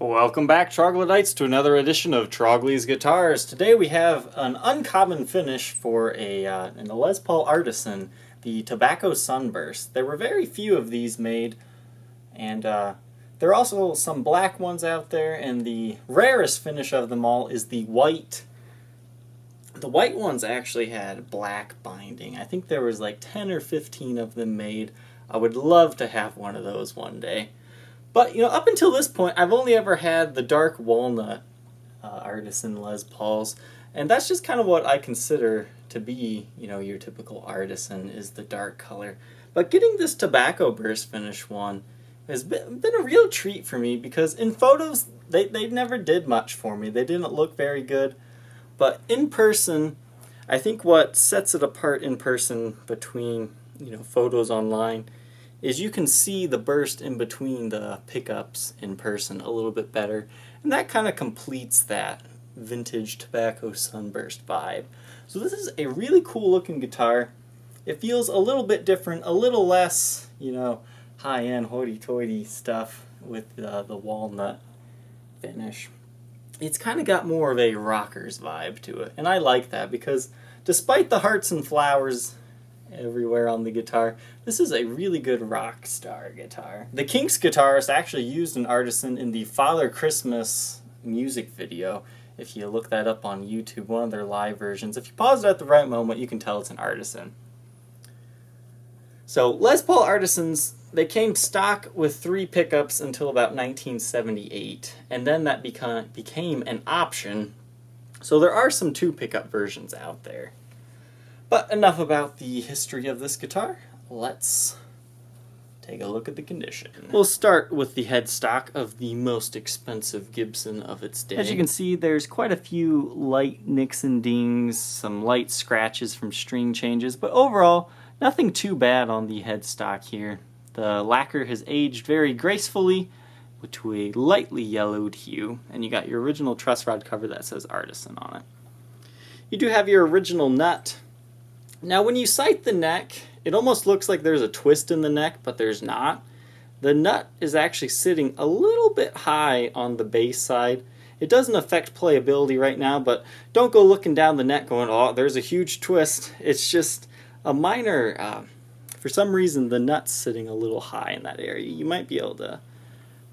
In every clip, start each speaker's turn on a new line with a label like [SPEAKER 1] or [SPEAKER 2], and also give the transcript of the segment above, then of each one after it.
[SPEAKER 1] Welcome back, Troglodytes, to another edition of Trogly's Guitars. Today we have an uncommon finish for in a Les Paul Artisan, the Tobacco Sunburst. There were very few of these made, and there are also some black ones out there, and the rarest finish of them all is the white. The white ones actually had black binding. I think there was like 10 or 15 of them made. I would love to have one of those one day. But, up until this point, I've only ever had the dark walnut Artisan Les Pauls, and that's just kind of what I consider to be, your typical Artisan, is the dark color. But getting this tobacco burst finish one has been a real treat for me, because in photos, they never did much for me. They didn't look very good. But in person, I think what sets it apart in person between, photos online is you can see the burst in between the pickups in person a little bit better, and that kind of completes that vintage tobacco sunburst vibe. So this is a really cool looking guitar. It feels a little bit different, a little less, high-end hoity-toity stuff with the walnut finish. It's kind of got more of a rocker's vibe to it, and I like that because despite the hearts and flowers everywhere on the guitar, this is a really good rock star guitar. The Kinks guitarist actually used an Artisan in the Father Christmas music video. If you look that up on YouTube, one of their live versions, if you pause it at the right moment, you can tell it's an Artisan. So Les Paul Artisans, they came stock with 3 pickups until about 1978, and then that became an option. So there are some 2 pickup versions out there. But enough about the history of this guitar. Let's take a look at the condition. We'll start with the headstock of the most expensive Gibson of its day. As you can see, there's quite a few light nicks and dings, some light scratches from string changes, but overall, nothing too bad on the headstock here. The lacquer has aged very gracefully to a lightly yellowed hue, and you got your original truss rod cover that says Artisan on it. You do have your original nut. Now when you sight the neck, it almost looks like there's a twist in the neck, but there's not. The nut is actually sitting a little bit high on the bass side. It doesn't affect playability right now, but don't go looking down the neck going, oh, there's a huge twist. It's just a minor, for some reason the nut's sitting a little high in that area. You might be able to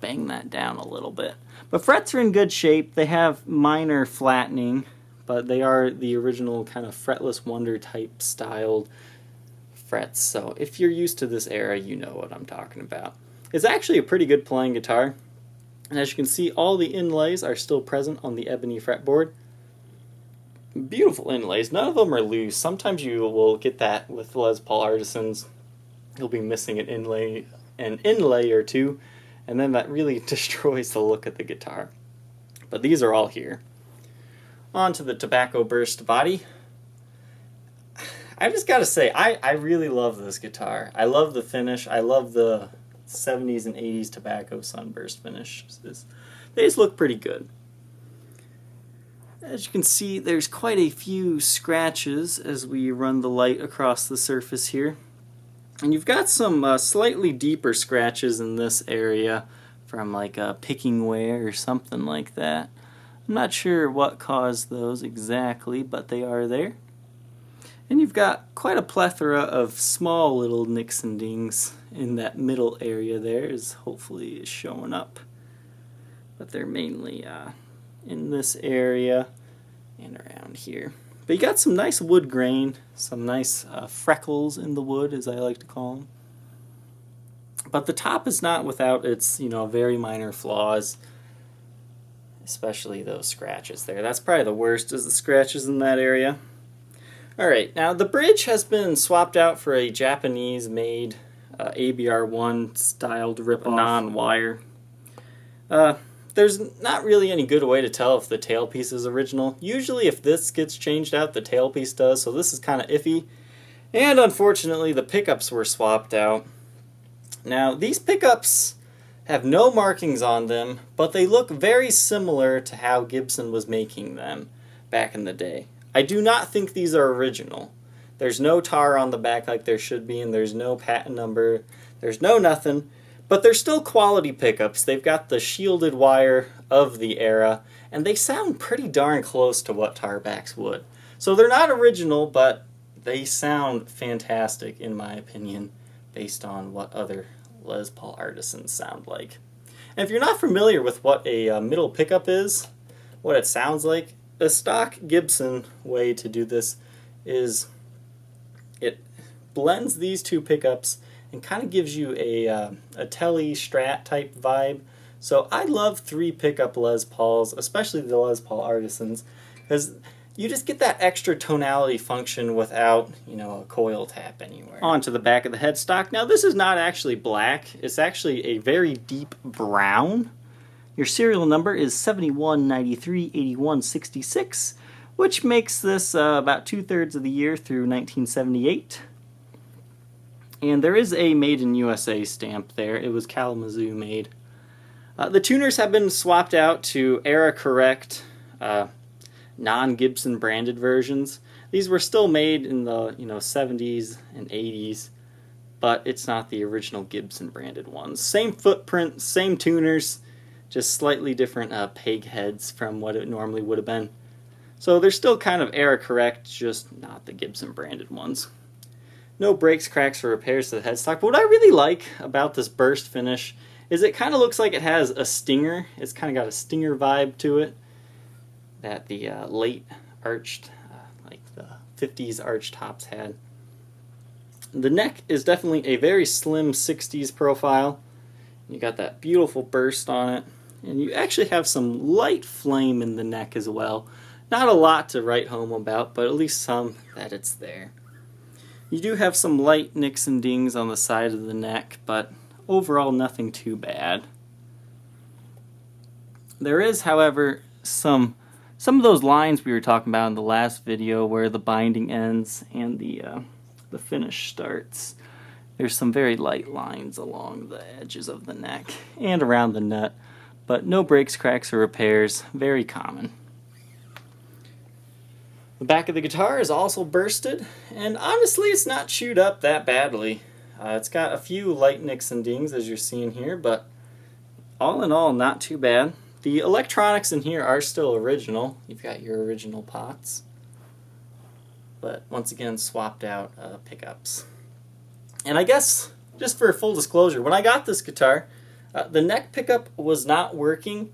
[SPEAKER 1] bang that down a little bit. But frets are in good shape. They have minor flattening, but they are the original kind of fretless wonder type styled frets. So if you're used to this era, you know what I'm talking about. It's actually a pretty good playing guitar. And as you can see, all the inlays are still present on the ebony fretboard. Beautiful inlays. None of them are loose. Sometimes you will get that with Les Paul Artisans. You'll be missing an inlay or two, and then that really destroys the look of the guitar. But these are all here. On to the tobacco burst body. I just gotta say, I really love this guitar. I love the finish. I love the 70s and 80s tobacco sunburst finishes. They just look pretty good. As you can see, there's quite a few scratches as we run the light across the surface here. And you've got some slightly deeper scratches in this area from like picking wear or something like that. I'm not sure what caused those exactly, but they are there. And you've got quite a plethora of small little nicks and dings in that middle area there, is hopefully showing up. But they're mainly in this area and around here. But you got some nice wood grain, some nice freckles in the wood, as I like to call them. But the top is not without its, very minor flaws. Especially those scratches there. That's probably the worst, is the scratches in that area. Alright, now the bridge has been swapped out for a Japanese-made ABR1 styled rip-off non-wire. There's not really any good way to tell if the tailpiece is original. Usually if this gets changed out, the tailpiece does, so this is kind of iffy. And unfortunately, the pickups were swapped out. Now, these pickups have no markings on them, but they look very similar to how Gibson was making them back in the day. I do not think these are original. There's no tar on the back like there should be, and there's no patent number. There's no nothing. But they're still quality pickups. They've got the shielded wire of the era, and they sound pretty darn close to what tarbacks would. So they're not original, but they sound fantastic in my opinion, based on what other Les Paul Artisans sound like. And if you're not familiar with what a middle pickup is, what it sounds like, a stock Gibson way to do this is it blends these two pickups and kind of gives you a telly strat type vibe. So I love 3 pickup Les Pauls, especially the Les Paul Artisans, because you just get that extra tonality function without, a coil tap anywhere. On to the back of the headstock. Now this is not actually black, it's actually a very deep brown. Your serial number is 71938166, which makes this about 2/3 of the year through 1978. And there is a Made in USA stamp there. It was Kalamazoo made. The tuners have been swapped out to era correct non-Gibson branded versions. These were still made in the 70s and 80s, but it's not the original Gibson branded ones. Same footprint, same tuners, just slightly different peg heads from what it normally would have been. So they're still kind of era correct, just not the Gibson branded ones. No breaks, cracks, or repairs to the headstock. But what I really like about this burst finish is it kind of looks like it has a stinger. It's kind of got a stinger vibe to it that the late arched, like the 50s arched tops had. The neck is definitely a very slim 60s profile. You got that beautiful burst on it. And you actually have some light flame in the neck as well. Not a lot to write home about, but at least some that it's there. You do have some light nicks and dings on the side of the neck, but overall nothing too bad. There is, however, some of those lines we were talking about in the last video where the binding ends and the finish starts. There's some very light lines along the edges of the neck and around the nut, but no breaks, cracks, or repairs. Very common. The back of the guitar is also bursted, and honestly it's not chewed up that badly. It's got a few light nicks and dings as you're seeing here, but all in all not too bad. The electronics in here are still original. You've got your original pots, but once again swapped out pickups. And I guess, just for full disclosure, when I got this guitar, the neck pickup was not working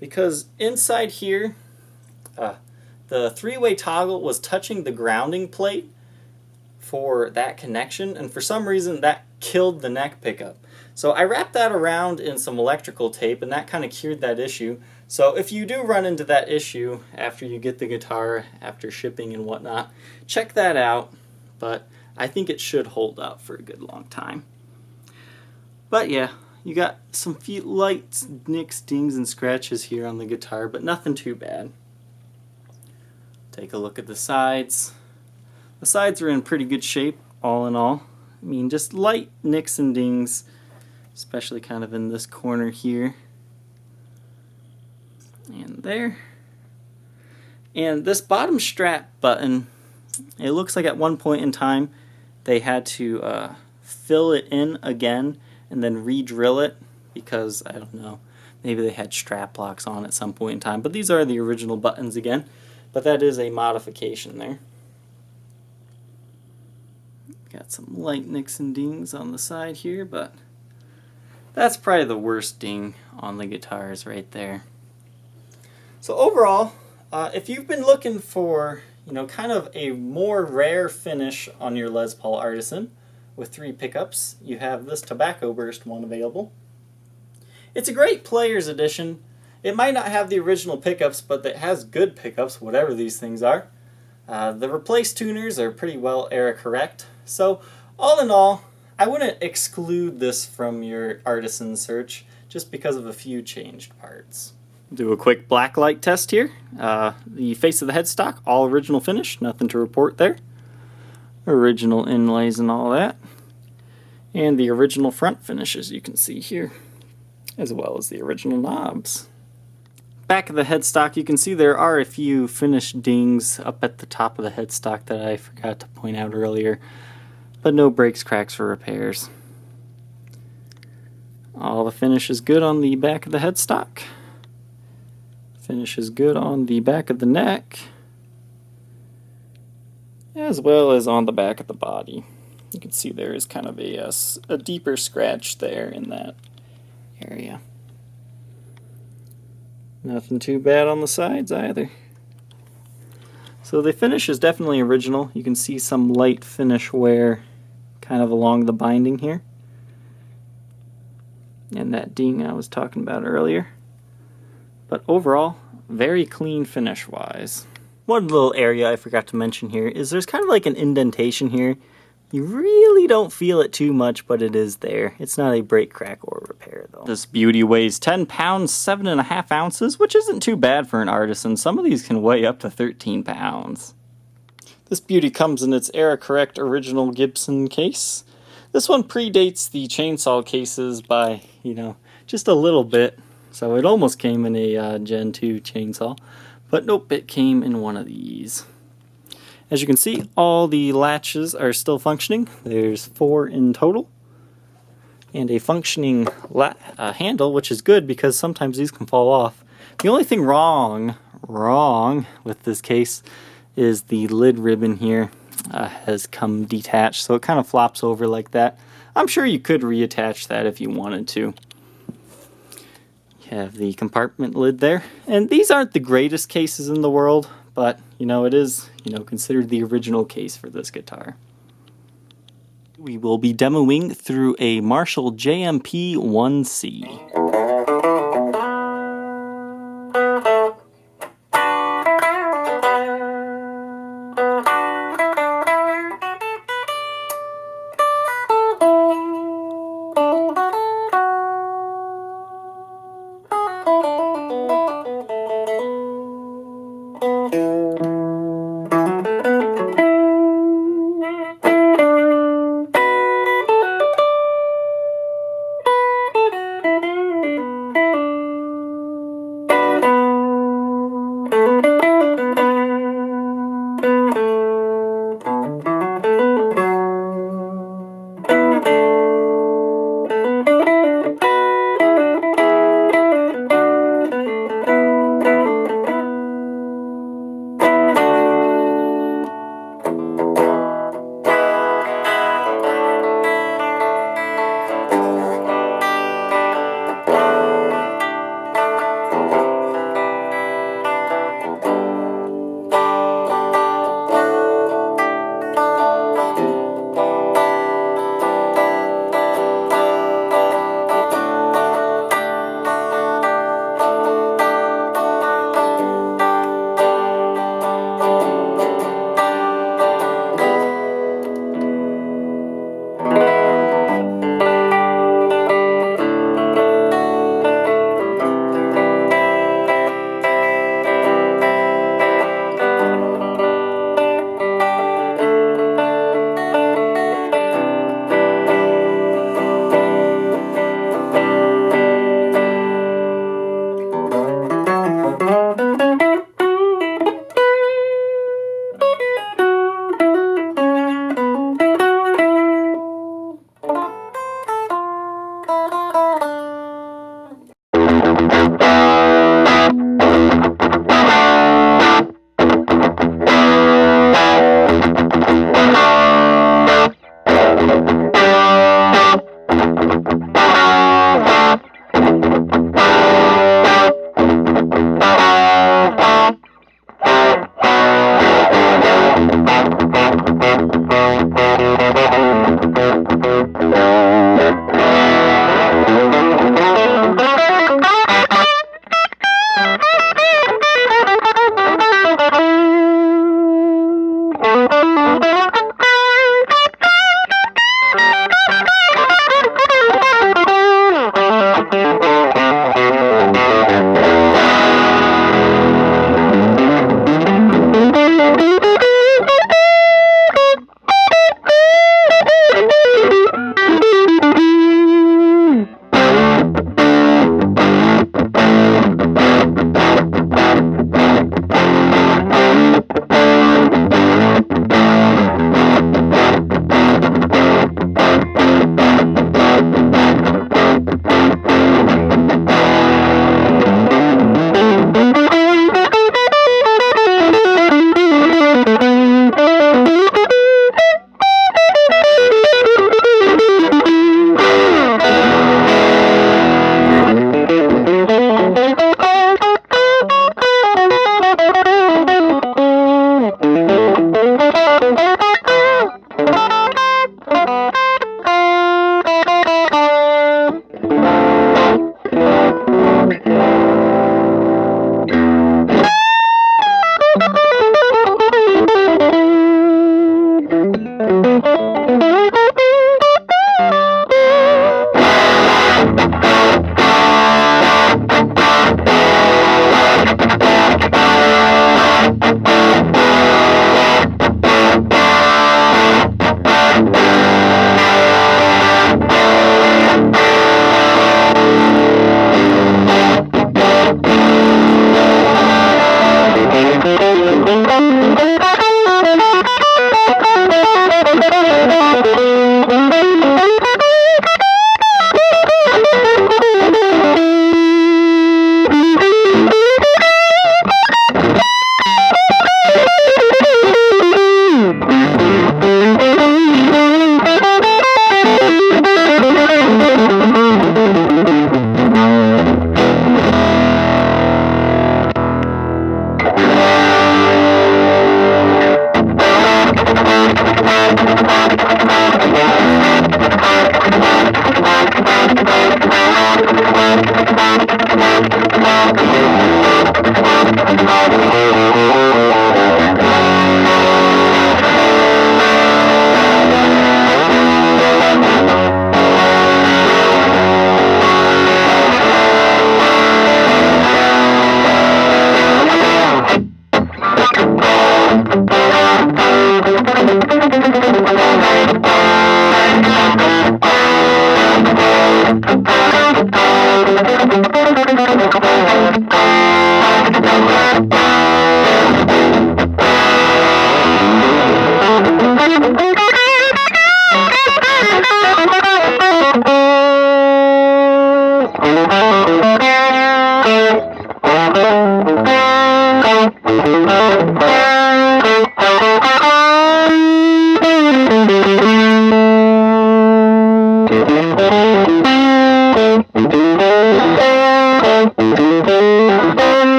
[SPEAKER 1] because inside here, the 3-way toggle was touching the grounding plate for that connection, and for some reason that killed the neck pickup. So I wrapped that around in some electrical tape, and that kind of cured that issue. So if you do run into that issue after you get the guitar, after shipping and whatnot, check that out. But I think it should hold up for a good long time. But yeah, you got some few light nicks, dings, and scratches here on the guitar, but nothing too bad. Take a look at the sides. The sides are in pretty good shape, all in all. I mean, just light nicks and dings, especially kind of in this corner here. And there. And this bottom strap button, it looks like at one point in time they had to fill it in again and then re-drill it because, I don't know, maybe they had strap locks on at some point in time. But these are the original buttons again. But that is a modification there. Got some light nicks and dings on the side here, but that's probably the worst ding on the guitars right there. So overall, if you've been looking for, kind of a more rare finish on your Les Paul Artisan with 3 pickups, you have this Tobacco Burst one available. It's a great player's edition. It might not have the original pickups, but it has good pickups, whatever these things are. The replaced tuners are pretty well era correct. So all in all, I wouldn't exclude this from your Artisan search just because of a few changed parts. Do a quick blacklight test here. The face of the headstock, all original finish, nothing to report there. Original inlays and all that. And the original front finishes you can see here, as well as the original knobs. Back of the headstock, you can see there are a few finished dings up at the top of the headstock that I forgot to point out earlier, but no breaks, cracks, or repairs. All the finish is good on the back of the headstock. Finish is good on the back of the neck, as well as on the back of the body. You can see there is kind of a deeper scratch there in that area. Nothing too bad on the sides either. So the finish is definitely original. You can see some light finish wear kind of along the binding here. And that ding I was talking about earlier. But overall, very clean finish-wise. One little area I forgot to mention here is there's kind of like an indentation here. You really don't feel it too much, but it is there. It's not a break, crack, or repair, though. This beauty weighs 10 pounds, 7.5 ounces, which isn't too bad for an Artisan. Some of these can weigh up to 13 pounds. This beauty comes in its era-correct original Gibson case. This one predates the chainsaw cases by, just a little bit. So it almost came in a Gen 2 chainsaw. But nope, it came in one of these. As you can see, all the latches are still functioning. There's 4 in total. And a functioning handle, which is good because sometimes these can fall off. The only thing wrong with this case is the lid ribbon here has come detached, so it kind of flops over like that. I'm sure you could reattach that if you wanted to. You have the compartment lid there, and these aren't the greatest cases in the world, but it is considered the original case for this guitar. We will be demoing through a Marshall JMP 1C.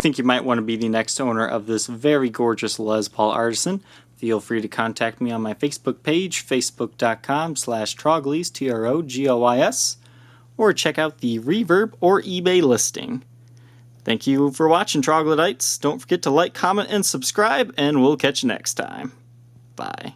[SPEAKER 1] Think you might want to be the next owner of this very gorgeous Les Paul Artisan, feel free to contact me on my Facebook page, facebook.com/Troglys, Trogoys, or check out the Reverb or eBay listing. Thank you for watching, Troglodytes. Don't forget to like, comment, and subscribe, and we'll catch you next time. Bye.